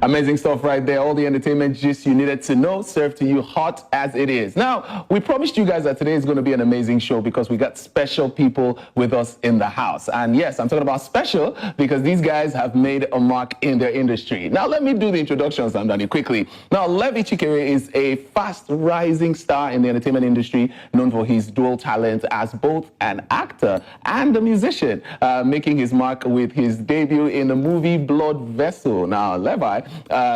Amazing stuff right there. All the entertainment gist you needed to know, served to you hot as it is. Now, we promised you guys that today is going to be an amazing show because we got special people with us in the house. And yes, I'm talking about special because these guys have made a mark in their industry. Now, let me do the introductions, Danny, quickly. Now, Levi Chikere is a fast-rising star in the entertainment industry, known for his dual talent as both an actor and a musician, making his mark with his debut in the movie Blood Vessel. Now, Levi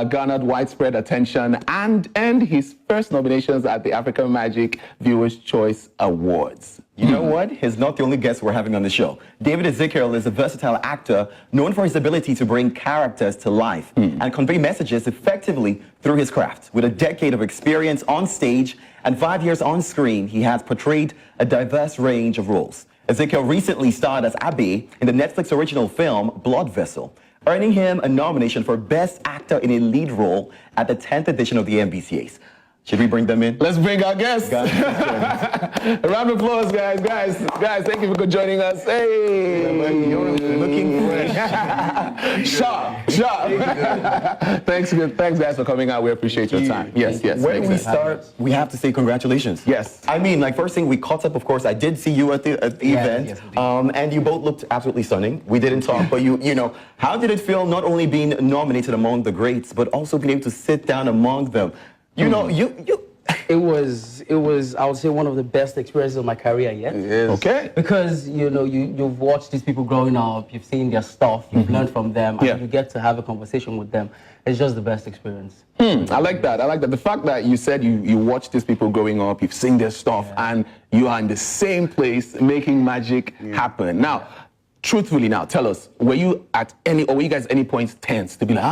garnered widespread attention and earned his first nominations at the African Magic Viewers' Choice Awards. You know what? He's not the only guest we're having on the show. David Ezekiel is a versatile actor known for his ability to bring characters to life and convey messages effectively through his craft. With a decade of experience on stage and 5 years on screen, he has portrayed a diverse range of roles. Ezekiel recently starred as Abe in the Netflix original film Blood Vessel, earning him a nomination for Best Actor in a Lead Role at the 10th edition of the AMVCA's. Should we bring them in? Let's bring our guests. A round of applause, guys. Guys, thank you for joining us. Hey, you're looking fresh. Sharp. Thanks, guys, for coming out. We appreciate your time. Yes. When we start, we have to say congratulations. Yes. I mean, like, first thing, we caught up, of course. I did see you at the event. Yes, and you both looked absolutely stunning. We didn't talk, but you know, how did it feel not only being nominated among the greats, but also being able to sit down among them? You know, It was, I would say, one of the best experiences of my career yet. It is. Okay. Because, you know, you've watched these people growing up, you've seen their stuff, you've learned from them, and you get to have a conversation with them. It's just the best experience. I like that. The fact that you said you watch these people growing up, you've seen their stuff, and you are in the same place making magic happen. Now, truthfully now, tell us, were you guys at any point tense to be like,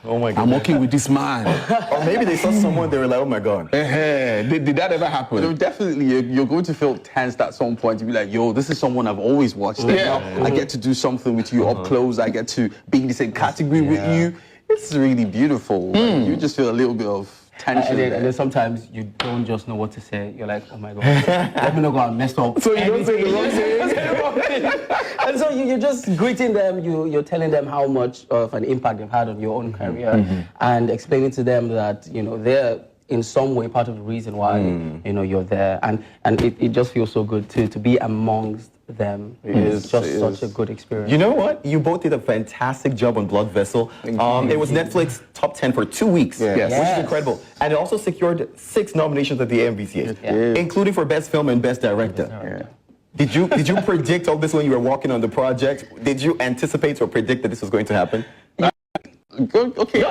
oh my God, I'm working with this man? Or maybe they saw someone, they were like, oh my God. Did that ever happen? No, definitely, you're going to feel tense at some point to be like, yo, this is someone I've always watched. I get to do something with you up close. I get to be in the same category with you. It's really beautiful. Like, you just feel a little bit of tension. And then sometimes you don't just know what to say. You're like, oh my God, let me not go and mess up. So you don't say the wrong thing? And so you're just greeting them, you're telling them how much of an impact they've had on your own career, and explaining to them that, you know, they're in some way part of the reason why, you know, you're there. And it just feels so good to be amongst them. It's just such a good experience. You know what? You both did a fantastic job on Blood Vessel. It was Netflix top 10 for 2 weeks, which is incredible. And it also secured 6 nominations at the AMVCA, including for Best Film and Best Director. Did you predict all this when you were working on the project? Did you anticipate or predict that this was going to happen? Okay.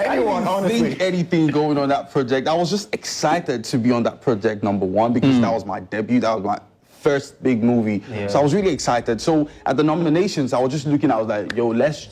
Anyone, I didn't think anything going on that project. I was just excited to be on that project, number one, because that was my debut. That was my first big movie. So I was really excited. So at the nominations, I was just looking, I was like, yo, let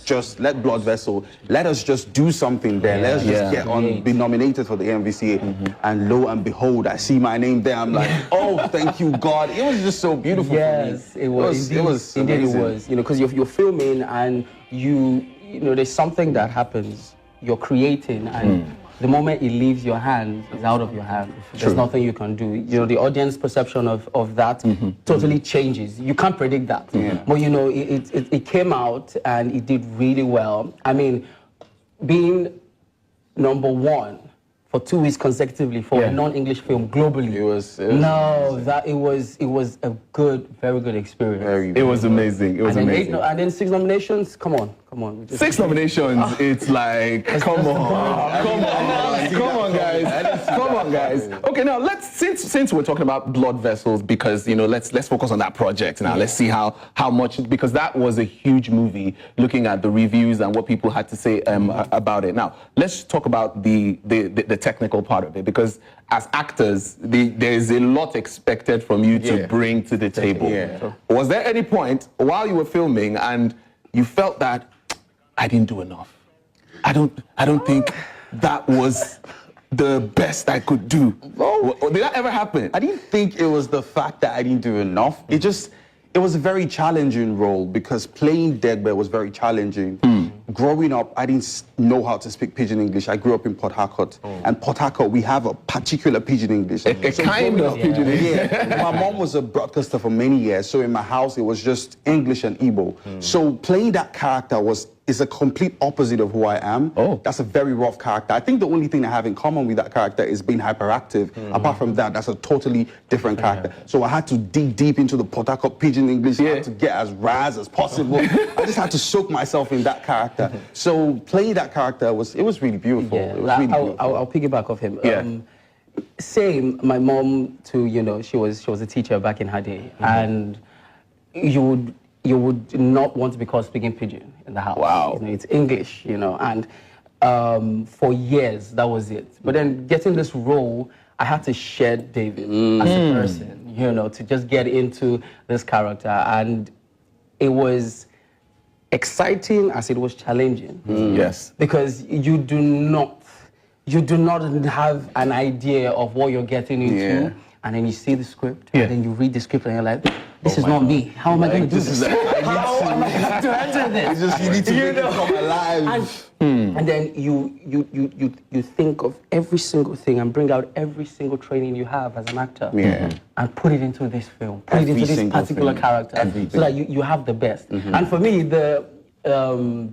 Blood Vessel, let us just do something there. Let us just get on, be nominated for the AMVCA. And lo and behold, I see my name there. I'm like, oh, thank you, God. It was just so beautiful for me. It was. It was indeed amazing. it was. You know, because you're filming and you know, there's something that happens. You're creating, and the moment it leaves your hand, it's out of your hand. There's nothing you can do. You know, the audience perception of that totally changes. You can't predict that. But you know, it came out and it did really well. I mean, being number 1 for 2 weeks consecutively for a non-English film globally. It was a very good experience. It was amazing. It was amazing. And then 6 nominations. Come on. 6 nominations. It's like, come on, guys. Okay, now since we're talking about Blood Vessels, because you know, let's focus on that project now. Let's see how much, because that was a huge movie. Looking at the reviews and what people had to say about it. Now let's talk about the technical part of it, because as actors, there's a lot expected from you to bring to the table. Was there any point while you were filming and you felt that I didn't do enough? I don't think that was the best I could do. Did that ever happen? I didn't think it was the fact that I didn't do enough. It was a very challenging role because playing Degbe was very challenging. Growing up, I didn't know how to speak Pidgin English. I grew up in Port Harcourt. And Port Harcourt, we have a particular Pidgin English. A kind of Pidgin English. My mom was a broadcaster for many years, so in my house, it was just English and Igbo. So playing that character was is a complete opposite of who I am. Oh. That's a very rough character. I think the only thing I have in common with that character is being hyperactive. Apart from that, that's a totally different character. So I had to dig deep into the Port Harcourt Pidgin English. I had to get as raz as possible. I just had to soak myself in that character. So playing that character was really beautiful. Yeah, It was really beautiful. I'll piggyback off him. Yeah. Same, my mom too. You know, she was a teacher back in her day, and you would not want to be called speaking pidgin in the house. Wow. You know, it's English. You know, and for years that was it. But then getting this role, I had to shed David as a person. You know, to just get into this character, and it was exciting as it was challenging. Yes. Because you do not have an idea of what you're getting into, Yeah. and then you see the script, Yeah. and then you read the script, and you're like, this is not me. How am I going to do this? How am I going to enter this? You need to make it come alive. And then you think of every single thing and bring out every single training you have as an actor, and put it into this film, put it Every into this single particular thing. character, Everything. so that you have the best. And for me, the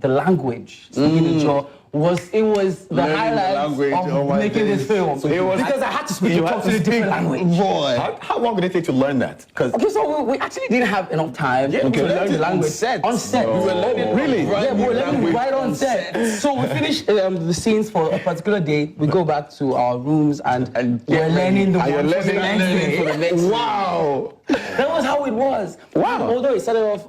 language, speaking in jaw, was the Learning highlight language, of oh my making this days. film. So it was- because I had to speak You a had to totally different speak- language. Boy. How long did it take to learn that? Because Okay, so we actually didn't have enough time to we learn learned the it on language. set. On set. We were learning Really? Yeah, we were learning language right on on set. set. So we finished the scenes for a particular day. We go back to our rooms and we're learning the And you're one for the learning next day. for the next day. Wow. That was how it was. Wow. Although it started off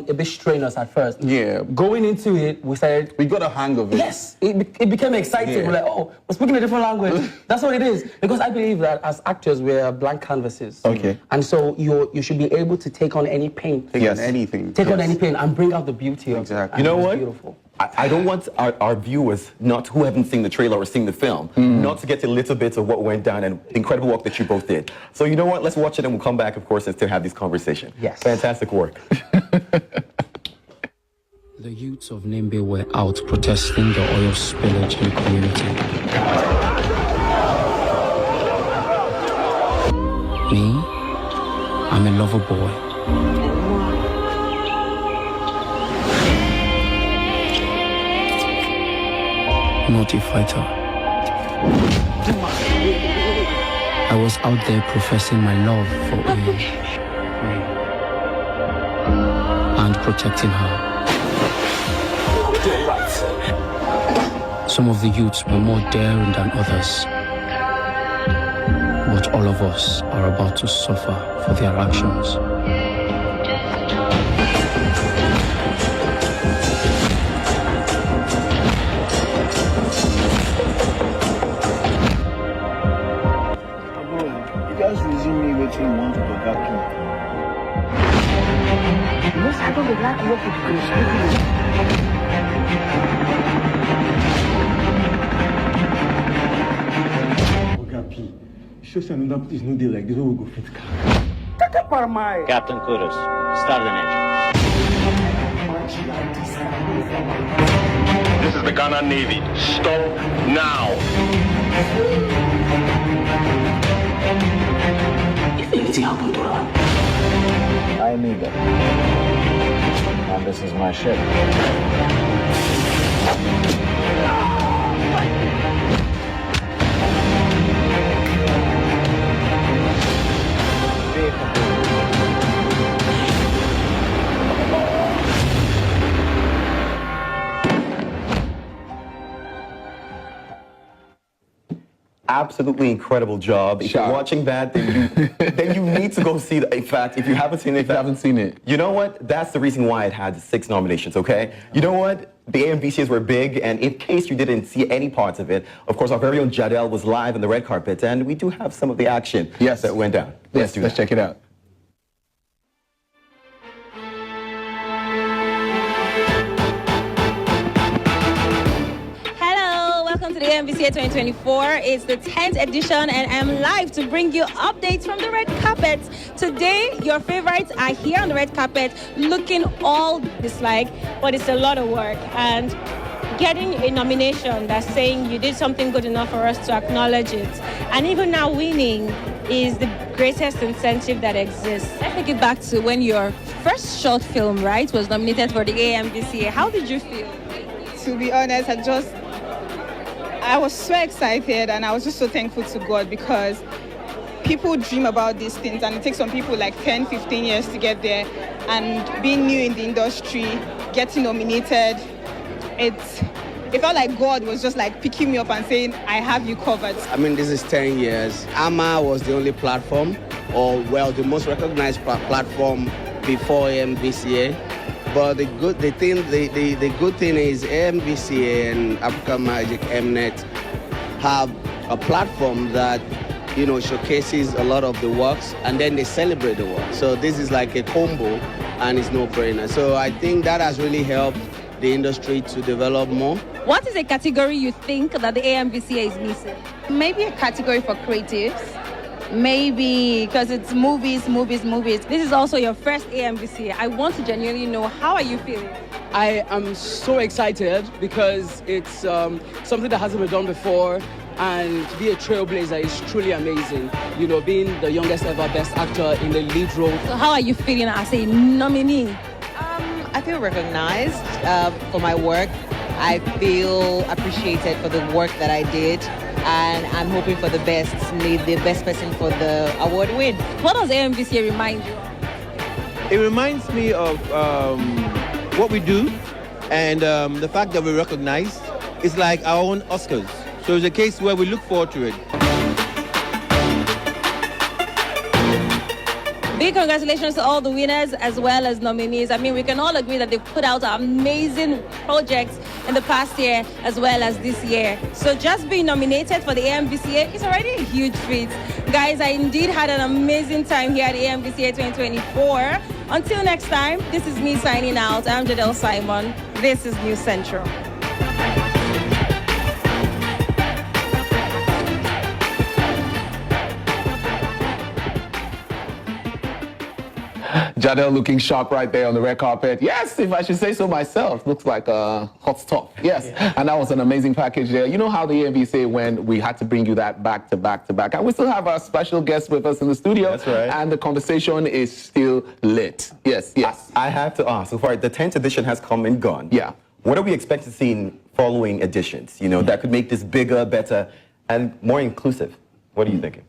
a bit strenuous at first. Yeah. Going into it, we started. We got a hang of it. Yes, it became exciting. Yeah. We're like, oh, we're speaking a different language. That's what it is. Because I believe that as actors, we're blank canvases. Okay. And so you should be able to take on any paint. Take Yes. on anything. Take on any paint and bring out the beauty of Exactly. it. You know And what? it's beautiful. I don't want our viewers, not who haven't seen the trailer or seen the film, not to get a little bit of what went down and the incredible work that you both did. So you know what? Let's watch it and we'll come back, of course, and still have this conversation. Yes. Fantastic work. The youths of Nimbe were out protesting the oil spillage in the community. Me, I'm a lover boy. Not a fighter. I was out there professing my love for Oyo and protecting her. Some of the youths were more daring than others, but all of us are about to suffer for their actions. You guys resume me what you want to go back to. Yes, I don't like what you Oga P, show say another place no dey like this wey we go fit car. Captain Kudos, start the engine. This is the Ghana Navy. Stop now. If anything happened to her, I'm Eagle. And this is my ship. Absolutely incredible job. If Sure. you're watching that, then you need to go see it. In fact, if you haven't seen it, If you haven't seen it. you know what? That's the reason why it had 6 nominations, okay? You know what? The AMVCAs were big, and in case you didn't see any parts of it, of course, our very own Jadel was live on the red carpet, and we do have some of the action that went down. Let's check it out. Hello, welcome to the AMVCA 2024. It's the 10th edition, and I'm live to bring you updates from the red carpet. Today, your favorites are here on the red carpet, looking all dislike, but it's a lot of work. And getting a nomination that's saying you did something good enough for us to acknowledge it, and even now winning, is the greatest incentive that exists. Let's take it back to when you're first short film, right, was nominated for the AMVCA. How did you feel? To be honest, I was so excited, and I was just so thankful to God, because people dream about these things, and it takes some people like 10, 15 years to get there. And being new in the industry, getting nominated, it felt like God was just like picking me up and saying, I have you covered. I mean, this is 10 years. AMA was the only platform, or well, the most recognized platform before AMVCA. But the good thing is AMVCA and African Magic Mnet have a platform that, you know, showcases a lot of the works, and then they celebrate the work. So this is like a combo, and it's no brainer. So I think that has really helped the industry to develop more. What is a category you think that the AMVCA is missing? Maybe a category for creatives. Maybe because it's movies. This is also your first AMVCA. I want to genuinely know, how are you feeling? I am so excited because it's something that hasn't been done before, and to be a trailblazer is truly amazing. You know, being the youngest ever Best Actor in the lead role. So how are you feeling as a nominee? I feel recognized for my work. I feel appreciated for the work that I did, and I'm hoping for the best, the best person for the award win. What does AMVCA remind you? It reminds me of what we do, and the fact that we're recognized is like our own Oscars. So it's a case where we look forward to it. Big congratulations to all the winners as well as nominees. I mean, we can all agree that they've put out amazing projects in the past year as well as this year. So just being nominated for the AMVCA is already a huge feat. Guys, I indeed had an amazing time here at AMVCA 2024. Until next time, this is me signing out. I'm Jadel Simon. This is News Central. Jadel looking sharp right there on the red carpet. Yes, if I should say so myself. Looks like hot stuff. Yes, and that was an amazing package there. You know how the AMVCA went, we had to bring you that back to back to back. And we still have our special guest with us in the studio. That's right. And the conversation is still lit. Yes. I have to ask, so far, the 10th edition has come and gone. Yeah. What are we expecting to see in following editions, you know, that could make this bigger, better, and more inclusive? What are you thinking?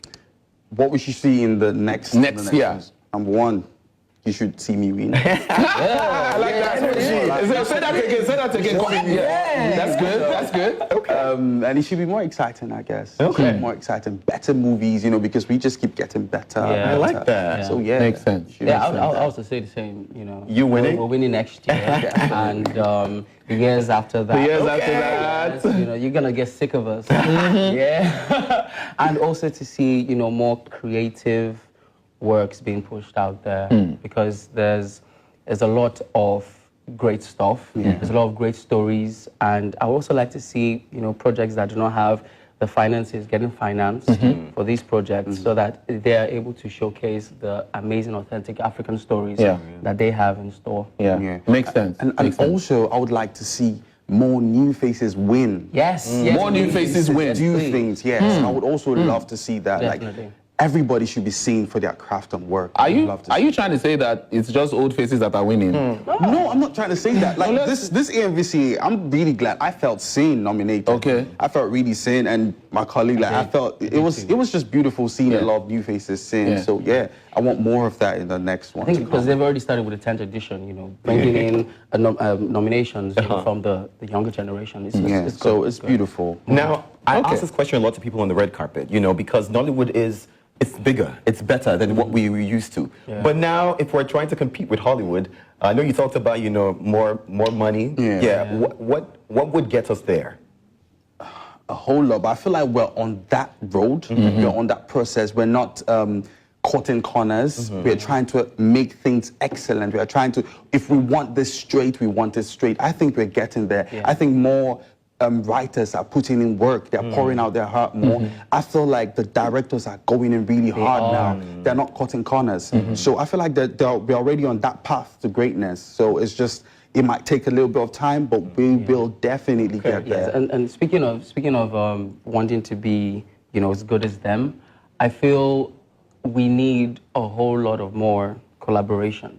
What we should see in the next yeah. Number one, you should see me win. I like that. Say that again. Yeah. That's good. Okay. And it should be more exciting, I guess. Okay. More exciting, better movies, you know, because we just keep getting better. Yeah. I like that. Yeah. So yeah. Makes sense. Yeah, I'll also say the same, you know. You winning? We're winning next year. And the years after that. You know, you're going to get sick of us. Yeah. And also to see, you know, more creative works being pushed out there, because there's a lot of great stuff. There's a lot of great stories, and I also like to see, you know, projects that do not have the finances getting financed for these projects, so that they are able to showcase the amazing, authentic African stories that they have in store. Makes sense. And also, I would like to see more new faces win. Yes. More new faces win. Do things. Yes. I would also love to see that. Definitely. Like, everybody should be seen for their craft and work. Are you trying to say that it's just old faces that are winning? No, I'm not trying to say that. Like this AMVCA, I'm really glad I felt seen nominated. Okay. I felt really seen, and my colleague, like I felt it was just beautiful seeing a lot of new faces seen. So yeah, I want more of that in the next one. I think because they've already started with the 10th edition, you know, bringing in nominations you know, from the younger generation. It's it's beautiful. Now, I ask this question a lot to people on the red carpet, you know, because Nollywood it's bigger, it's better than what we were used to. But now, if we're trying to compete with Hollywood, I know you talked about, you know, more money. What would get us there? A whole lot, but I feel like we're on that road. We're on that process. We're not cutting corners. We're trying to make things excellent. We're trying to, if we want this straight, we want it straight. I think we're getting there. I think more writers are putting in work. They're pouring out their heart more. I feel like the directors are going in really hard now. They're not cutting corners. So I feel like we're already on that path to greatness. So it's just, it might take a little bit of time, but we will definitely get there. And speaking of wanting to be, you know, as good as them, I feel we need a whole lot of more collaborations.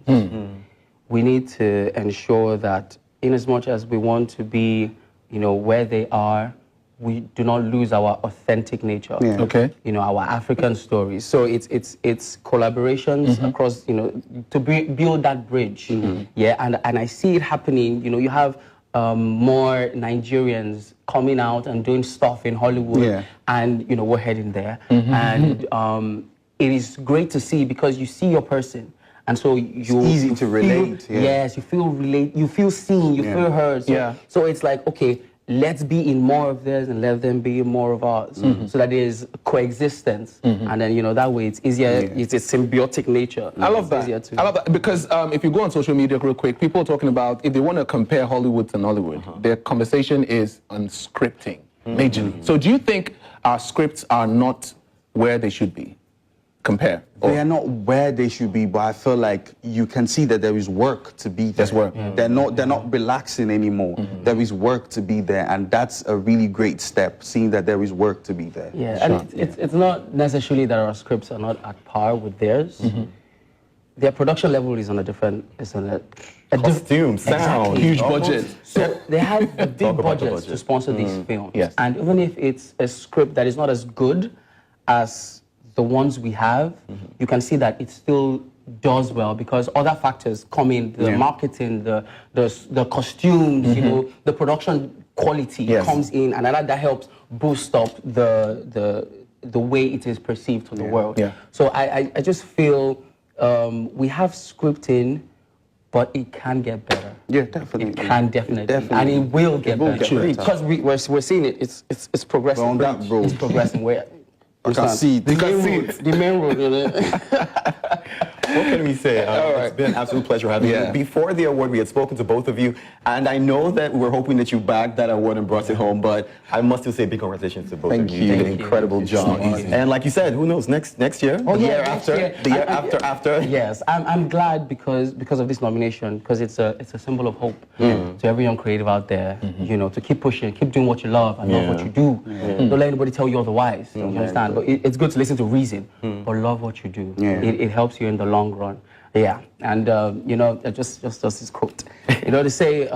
we need to ensure that in as much as we want to be, where they are, we do not lose our authentic nature. Yeah. Okay. Our African stories. So it's collaborations across, to build that bridge. Yeah, and I see it happening. You have more Nigerians coming out and doing stuff in Hollywood, and we're heading there. And it is great to see because you see your person. And so it's easy to relate. Yes, you feel seen, you feel heard. So it's like, okay, let's be in more of theirs and let them be in more of ours. So that there's coexistence. And then, that way it's easier, it's a symbiotic nature. I love that. I love that because if you go on social media real quick, people are talking about, if they want to compare Hollywood to Nollywood, their conversation is on scripting, majorly. So do you think our scripts are not where they should be? Compare. They are not where they should be, but I feel like you can see that there is work to be there. There's work. They're not relaxing anymore. There is work to be there, and that's a really great step, seeing that there is work to be there. Yeah, and it's not necessarily that our scripts are not at par with theirs. Their production level is on a different, costume, sound, huge budget. So they have the big budgets to sponsor these films. Yes. And even if it's a script that is not as good as the ones we have, you can see that it still does well because other factors come in, the marketing, the costumes, the production quality comes in, and that helps boost up the way it is perceived to the world. So I just feel we have scripting, but it can get better. Yeah, definitely. It can definitely. And it will get better. Because we're seeing it, it's progressing. We're on that road. It's progressing where you can see it. The main road. What can we say? It's been an absolute pleasure having you. Before the award, we had spoken to both of you, and I know that we're hoping that you bagged that award and brought it home, but I must still say big congratulations to both of you. You did an incredible job. And like you said, who knows, next year? Oh, the yeah, year next after? year. The year after? Yes, I'm glad because of this nomination, because it's a symbol of hope to every young creative out there, to keep pushing, keep doing what you love and love what you do. Don't let anybody tell you otherwise, you understand? But it's good to listen to reason, but love what you do. It helps you in the long run. Yeah, and just this quote. They say,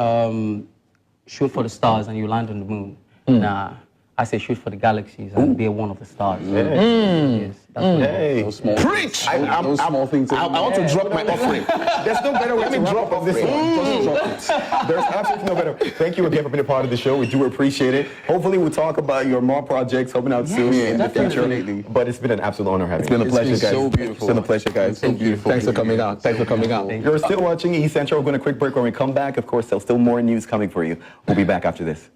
shoot for the stars and you land on the moon. Nah, I say shoot for the galaxies and be one of the stars. Yes, that's what Preach! Those small things. I want to drop my offering. There's no better way to drop off this one. Just drop it. There's absolutely no better. Thank you again for being a part of the show. We do appreciate it. Hopefully we'll talk about your more projects coming out soon in the future. But it's been an absolute honor having you. It's been a pleasure, guys. So beautiful. It's been a pleasure, guys. So beautiful. Thanks for coming out. Thanks for coming out. You're still watching East Central. We're going to quick break. When we come back, of course, there's still more news coming for you. We'll be back after this.